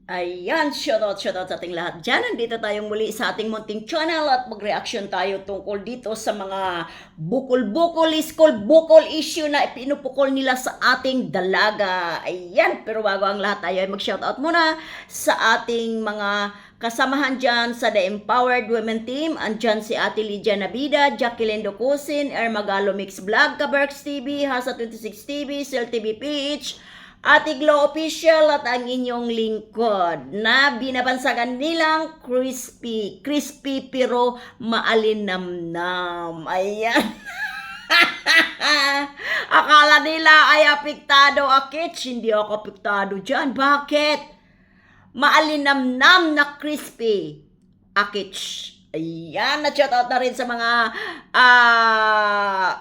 Ayan, shoutout sa ating lahat dyan. Nandito tayong muli sa ating munting channel at mag-reaction tayo tungkol dito sa mga bukol-bukol, iskol-bukol issue na ipinupukol nila sa ating dalaga. Ayan, pero bago ang lahat tayo ay mag-shoutout muna sa ating mga kasamahan dyan sa The Empowered Women Team. Andyan si Ate Lydia Nabida, Jacqueline Docusin, Ermagalo Mix Vlog, Kaberks TV, Hasa 26 TV, Cell TV PH, Ate Glo Official at ang inyong lingkod na binabansagan nilang crispy pero maalinamnam. Ayan. Akala nila ay apektado akits. Hindi ako apektado dyan. Bakit? Maalinamnam na crispy akits. Ayan, na-shoutout na rin sa mga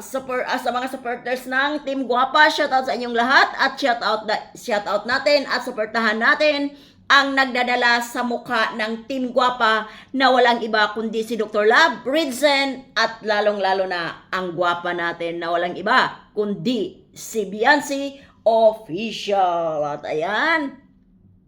sa mga supporters ng Team Guapa. Shoutout sa inyong lahat at shoutout natin at suportahan natin ang nagdadala sa mukha ng Team Guapa na walang iba kundi si Dr. Love Bridzen at lalong-lalo na ang guwapa natin na walang iba kundi si Beyonce Official. At ayan,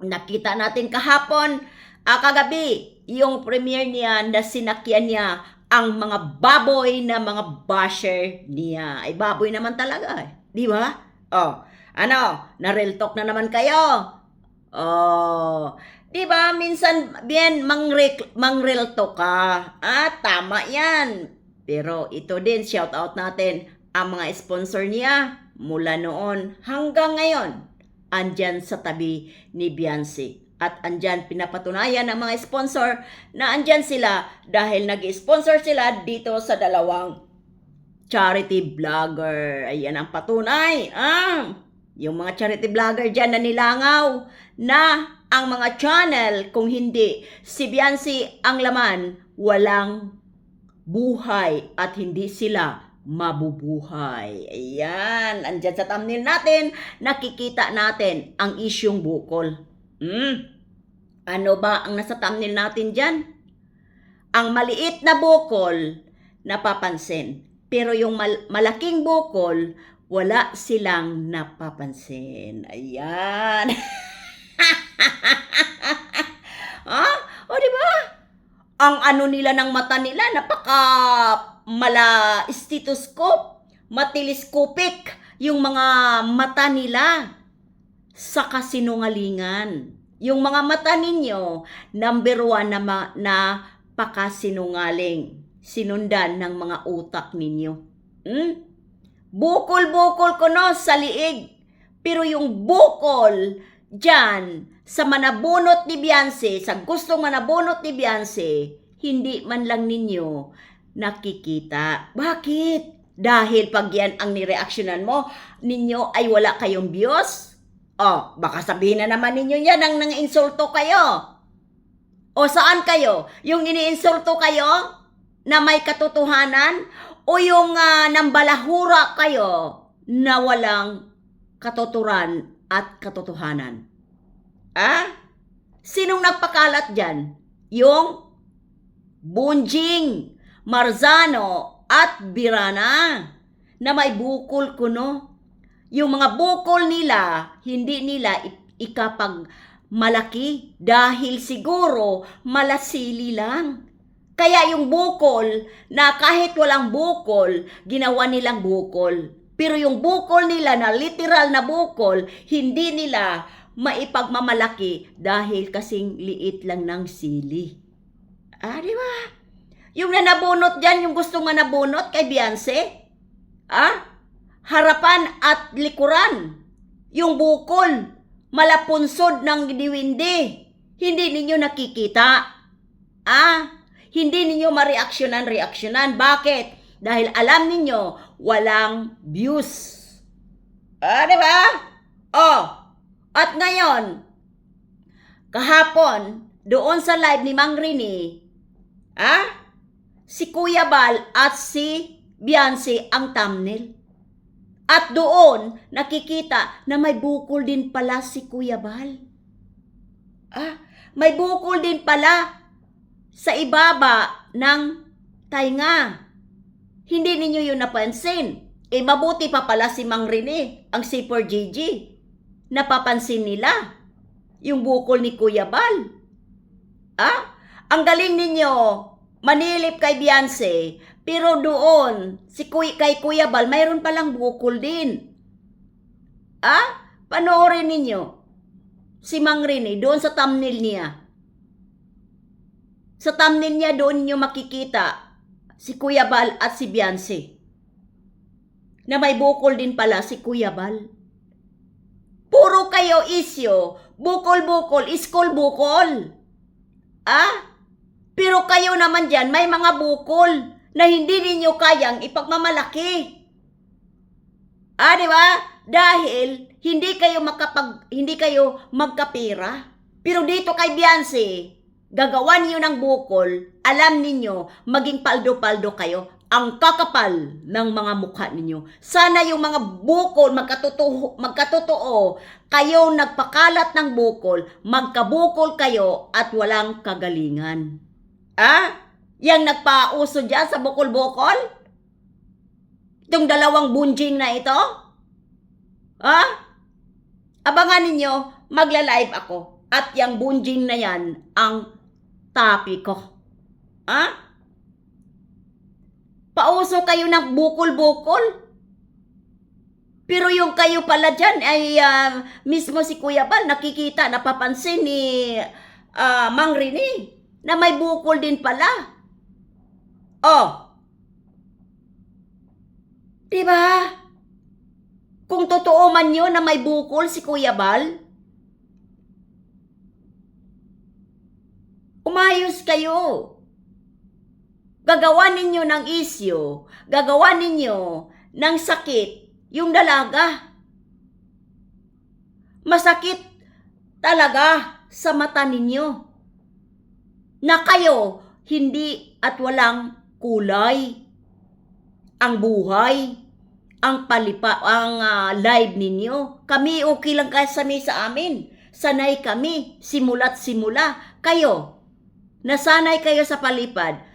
nakita natin kahapon, kagabi, yung premiere niya na sinakyan niya ang mga baboy na mga basher niya. Ay baboy naman talaga eh. Di ba? Oh, ano? Na-real talk na naman kayo. Oh, di ba? Minsan, bien, mang-real talk ka. Tama yan. Pero ito din, shout out natin ang mga sponsor niya mula noon hanggang ngayon. Andyan sa tabi ni Beyonce. At andyan pinapatunayan ng mga sponsor na andyan sila dahil nag-sponsor sila dito sa dalawang charity vlogger. Ayan ang patunay. Yung mga charity vlogger dyan na nilangaw na ang mga channel, kung hindi si Beyonce ang laman, walang buhay at hindi sila mabubuhay. Ayan, andyan sa thumbnail natin, nakikita natin ang isyong bukol. Ano ba ang nasa thumbnail natin dyan? Ang maliit na bukol, napapansin. Pero yung malaking bukol, wala silang napapansin. Ayan. O diba? Ang ano nila ng mata nila, napaka stethoscope, matelescopic yung mga mata nila sa kasinungalingan. Yung mga mata ninyo, number 1 na pakasinungaling. Sinundan ng mga utak ninyo. Bukol-bukol ko no sa liig. Pero yung bukol dyan sa manabunot ni Beyonce, sa gustong manabunot ni Beyonce, hindi man lang ninyo nakikita. Bakit? Dahil pag yan ang nireaksyonan mo, ninyo ay wala kayong views. Baka sabihin na naman ninyo yan ang nang-insulto kayo. O saan kayo? Yung ini-insulto kayo na may katotohanan? O yung nambalahura kayo na walang katuturan at katotohanan? Sinong nagpakalat dyan? Yung Bunjing, Marzano at Birana na may bukol kuno. Yung mga bukol nila, hindi nila ikapag malaki dahil siguro malasili lang. Kaya yung bukol na kahit walang bukol, ginawa nilang bukol. Pero yung bukol nila na literal na bukol, hindi nila maipagmamalaki dahil kasing liit lang ng sili. Di ba? Yung nanabunot dyan, yung gustong manabunot kay Beyonce, harapan at likuran. Yung bukol, malapunsod ng diwindi. Hindi ninyo nakikita. Hindi ninyo mareaksyonan. Bakit? Dahil alam ninyo, walang views. Diba? At ngayon, kahapon, doon sa live ni Mang Rini, si Kuya Bal at si Beyonce ang thumbnail. At doon, nakikita na may bukol din pala si Kuya Bal. May bukol din pala sa ibaba ng tainga. Hindi ninyo yun napansin. Mabuti pa pala si Mang Rene, ang C4GG. Napapansin nila. yung bukol ni Kuya Bal. Ang galing ninyo, manilip kay Beyonce, pero doon, kay Kuya Bal, mayroon palang bukol din. Panoorin ninyo, si Mang Rene, doon sa thumbnail niya. Sa thumbnail niya, doon niyo makikita si Kuya Bal at si Beyonce. Na may bukol din pala si Kuya Bal. Puro kayo isyo, bukol-bukol, iskol bukol. Pero kayo naman dyan, may mga bukol na hindi ninyo kayang ipagmamalaki. Di ba? Dahil hindi kayo magkapira. Pero dito kay Beyonce, gagawa niyo ng bukol, alam ninyo, maging paldo-paldo kayo. Ang kakapal ng mga mukha ninyo. Sana yung mga bukol, magkatotoo, kayo nagpakalat ng bukol, magkabukol kayo at walang kagalingan. Yang nagpauso dyan sa bukol-bukol? Itong dalawang bunjing na ito? Abangan ninyo, magla-live ako. At yung bunjing na yan, ang topic ko. Pauso kayo ng bukol-bukol. Pero yung kayo pala dyan ay mismo si Kuya Bal, nakikita, napapansin ni Mang Rene na may bukol din pala. Diba? Kung totoo man yun na may bukol si Kuya Bal, umayos kayo. Gagawa ninyo ng isyo, gagawa ninyo ng sakit yung dalaga. Masakit talaga sa mata ninyo na kayo hindi at walang kulay ang buhay, ang live ninyo. Kami okay lang kami sa amin. Sanay kami, simula't simula. Kayo, nasanay kayo sa palipad.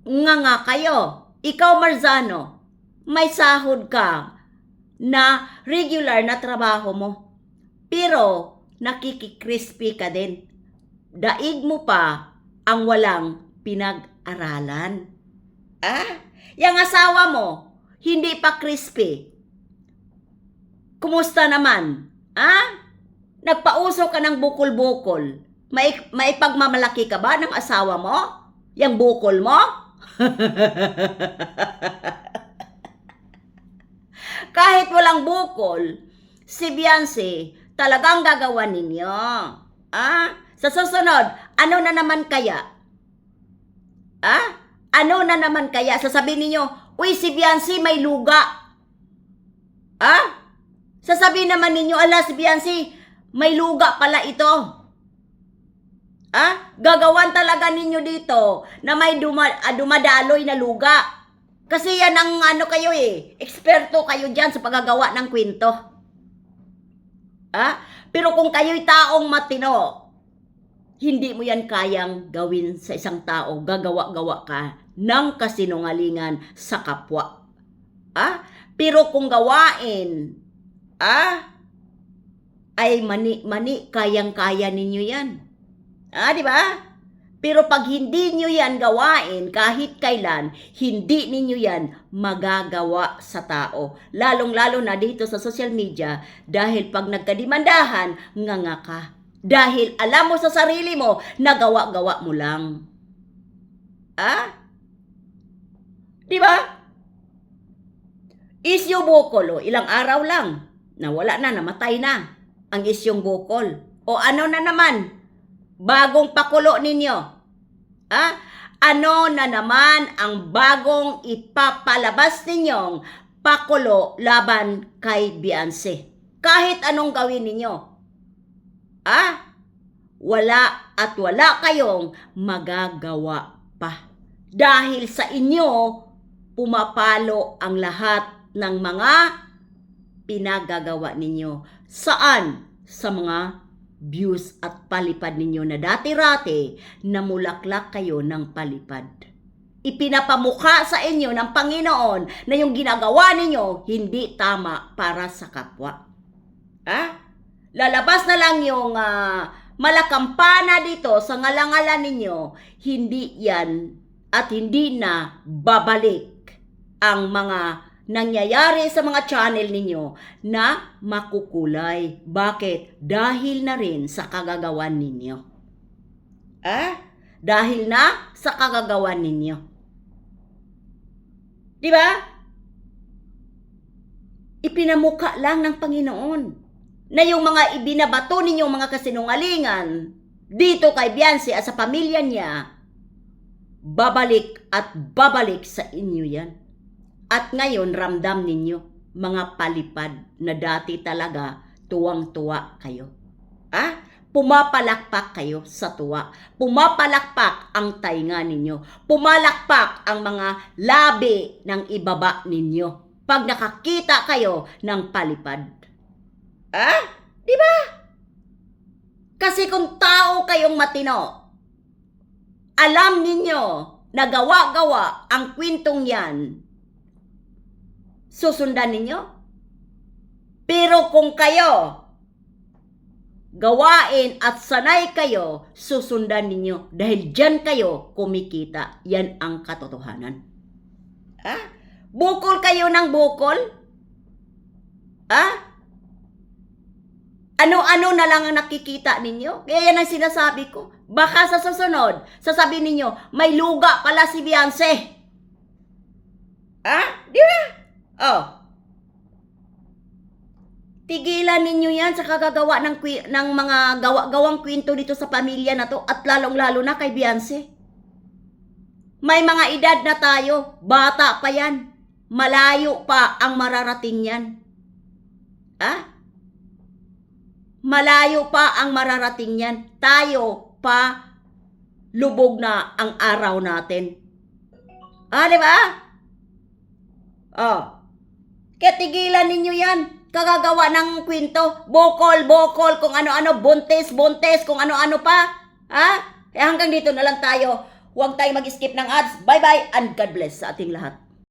Nga kayo. Ikaw, Marzano, may sahod ka na regular na trabaho mo. Pero nakikikrispy ka din. Daig mo pa ang walang pinag-aralan. Yang asawa mo, hindi pa crispy. Kumusta naman? Nagpauso ka ng bukol-bukol. May pagmamalaki ka ba ng asawa mo? Yang bukol mo? Kahit walang bukol, si Beyonce, talagang gagawa ninyo. Sa susunod, ano na naman kaya? Ano na naman kaya? Sasabihin ninyo, uy, si Beyonce may luga. Sasabihin naman ninyo, ala, si Beyonce, may luga pala ito. Gagawan talaga ninyo dito na may dumadaloy na luga. Kasi yan ang kayo eksperto kayo dyan sa paggagawa ng kwento. Pero kung kayo'y taong matino, hindi mo yan kayang gawin sa isang tao. Gagawa-gawa ka ng kasinungalingan sa kapwa. Pero kung gawain, ay mani, kayang-kaya ninyo yan. Di ba? Pero pag hindi nyo yan gawain, kahit kailan, hindi ninyo yan magagawa sa tao. Lalong-lalo na dito sa social media, dahil pag nagkadimandahan, nga ka. Dahil alam mo sa sarili mo, nagawa-gawa mo lang. Di ba? Isyo bukol, ilang araw lang, nawala na, namatay na ang isyong bukol. O ano na naman? Bagong pakulo ninyo. Ano na naman ang bagong ipapalabas ninyong pakulo laban kay Beyonce? Kahit anong gawin ninyo. Wala at wala kayong magagawa pa. Dahil sa inyo, pumapalo ang lahat ng mga pinagagawa ninyo. Saan? Sa mga views at palipad ninyo na dati-rati namulaklak kayo ng palipad. Ipinapamukha sa inyo ng Panginoon na yung ginagawa ninyo hindi tama para sa kapwa. Lalabas na lang yung malakampana dito sa ngalangalan ninyo, hindi yan at hindi na babalik ang mga nangyayari sa mga channel ninyo na makukulay. Bakit? Dahil na rin sa kagagawan ninyo. Dahil na sa kagagawan ninyo. Di ba? Ipinamuka lang ng Panginoon na yung mga ibinabato ninyong mga kasinungalingan dito kay Beyonce at sa pamilya niya, babalik at babalik sa inyo yan. At ngayon, ramdam ninyo, mga palipad na dati talaga tuwang-tuwa kayo. Pumapalakpak kayo sa tuwa. Pumapalakpak ang tainga ninyo. Pumalakpak ang mga labi ng ibaba ninyo pag nakakita kayo ng palipad. Di ba? Kasi kung tao kayong matino, alam ninyo na gawa-gawa ang kwentong yan, susundan ninyo. Pero kung kayo gawain at sanay kayo, susundan ninyo dahil dyan kayo kumikita. Yan ang katotohanan. Bukol kayo ng bukol? Ano-ano na lang ang nakikita ninyo? Kaya yan ang sinasabi ko. Baka sa susunod, sasabihin ninyo, may luga pala si Beyonce. Di ba? Tigilan ninyo yan sa kagagawa ng mga gawang kwento dito sa pamilya na to at lalong-lalo na kay Beyonce. May mga edad na tayo, bata pa yan. Malayo pa ang mararating yan. Malayo pa ang mararating yan. Tayo pa lubog na ang araw natin. Di ba? Kaya tigilan ninyo yan. Kagagawa ng kwento. Bokol, kung ano-ano. Buntes, kung ano-ano pa. Kaya hanggang dito na lang tayo. Huwag tayo mag-skip ng ads. Bye-bye and God bless sa ating lahat.